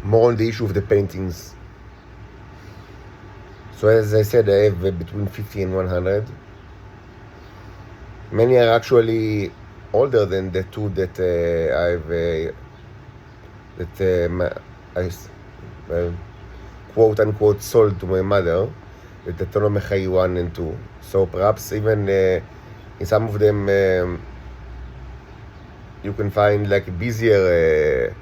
more on the issue of the paintings. So as I said, I have between 50 and 100. Many are actually older than the two that I quote unquote sold to my mother, the Tonomechai 1 and 2. So perhaps even in some of them you can find like busier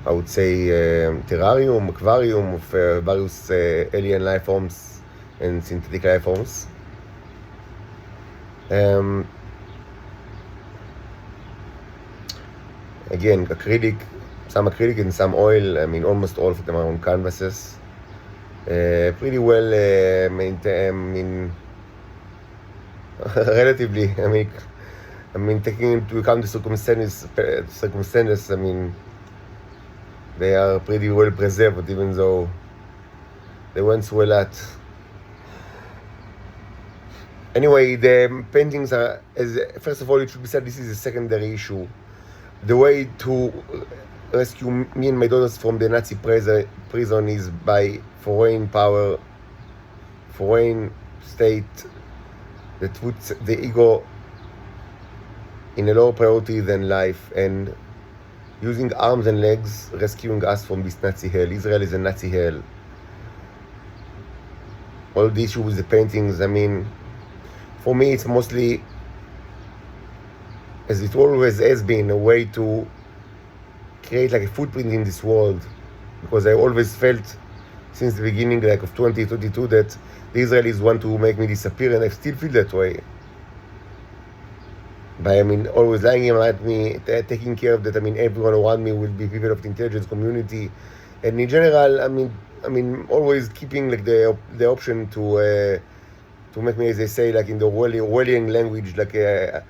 I would say terrarium, aquarium of various alien life forms and synthetic life forms. Again, some acrylic and some oil. I mean, almost all of them are on canvases. Pretty well maintained. Relatively. I mean, taking into account the circumstances. I mean, they are pretty well preserved, even though they went through a lot. Anyway, the paintings are, first of all, it should be said this is a secondary issue. The way to rescue me and my daughters from the Nazi prison is by foreign power, foreign state that puts the ego in a lower priority than life, and using arms and legs, rescuing us from this Nazi hell. Israel is a Nazi hell. All the issue with the paintings, I mean, for me it's mostly, as it always has been, a way to create like a footprint in this world, because I always felt since the beginning like of 2022 that the Israelis want to make me disappear, and I still feel that way. By, I mean, always lying at me, taking care of that. I mean, everyone around me will be people of the intelligence community, and in general, I mean, always keeping like the option to make me, as they say, like in the Orwellian language, like a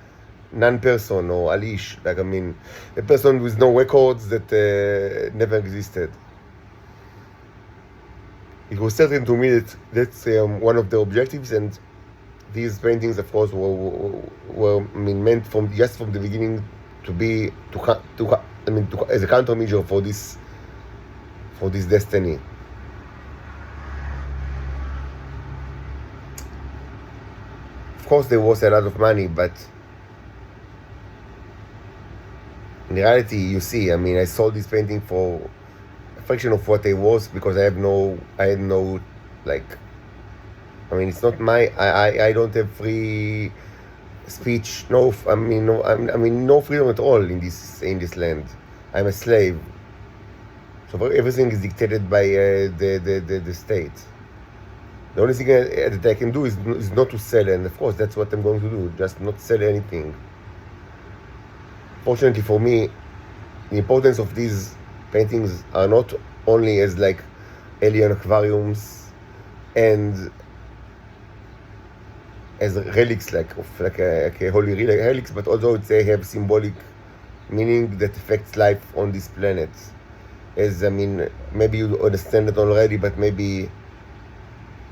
non-person or alish, like, I mean, a person with no records that never existed. It was certain to me that that's one of the objectives, and these paintings, of course, were I mean, meant from the beginning to be as a countermeasure for this destiny. Of course, there was a lot of money, but in reality, you see, I mean, I sold this painting for a fraction of what it was, because I had no like, I mean, it's not my, I don't have free speech, no freedom at all in this land. I'm a slave. So everything is dictated by the state. The only thing that I can do is not to sell, and of course that's what I'm going to do, just not sell anything. Fortunately for me, the importance of these paintings are not only as like alien aquariums and as relics, like a holy relics, but also they have symbolic meaning that affects life on this planet. As, I mean, maybe you understand it already, but maybe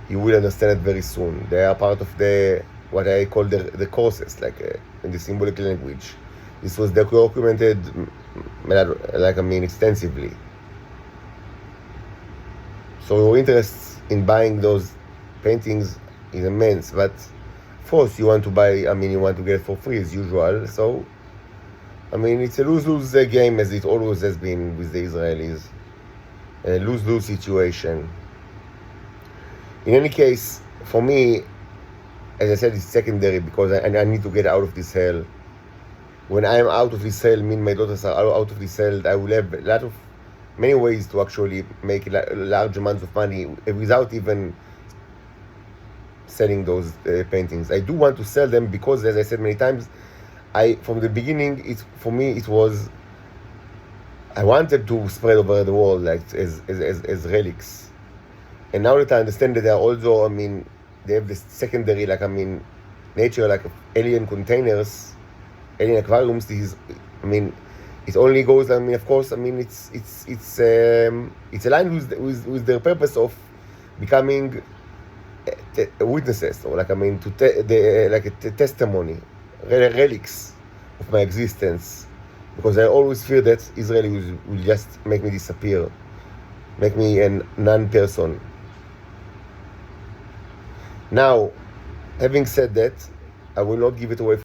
you will understand it very soon. They are part of what I call the courses, like in the symbolic language. This was documented, like, I mean, extensively. So your interest in buying those paintings is immense, but of course you want to buy, I mean, you want to get it for free as usual. So, I mean, it's a lose-lose game, as it always has been with the Israelis. A lose-lose situation. In any case, for me, as I said, it's secondary, because I need to get out of this hell. When I am out of this hell, me and my daughters are out of this hell, I will have many ways to actually make large amounts of money without even selling those paintings. I do want to sell them because, as I said many times, from the beginning, for me it was, I wanted to spread over the world like as relics. And now that I understand that they are also, I mean, they have this secondary, like, I mean, nature, like alien containers, alien aquariums. This is, I mean, it only goes, I mean, of course, I mean, it's aligned with their purpose of becoming witnesses, or like, I mean, like a testimony, relics of of my existence, because I always fear that Israelis will just make me disappear, make me a non-person. Now, having said that, I will not give it away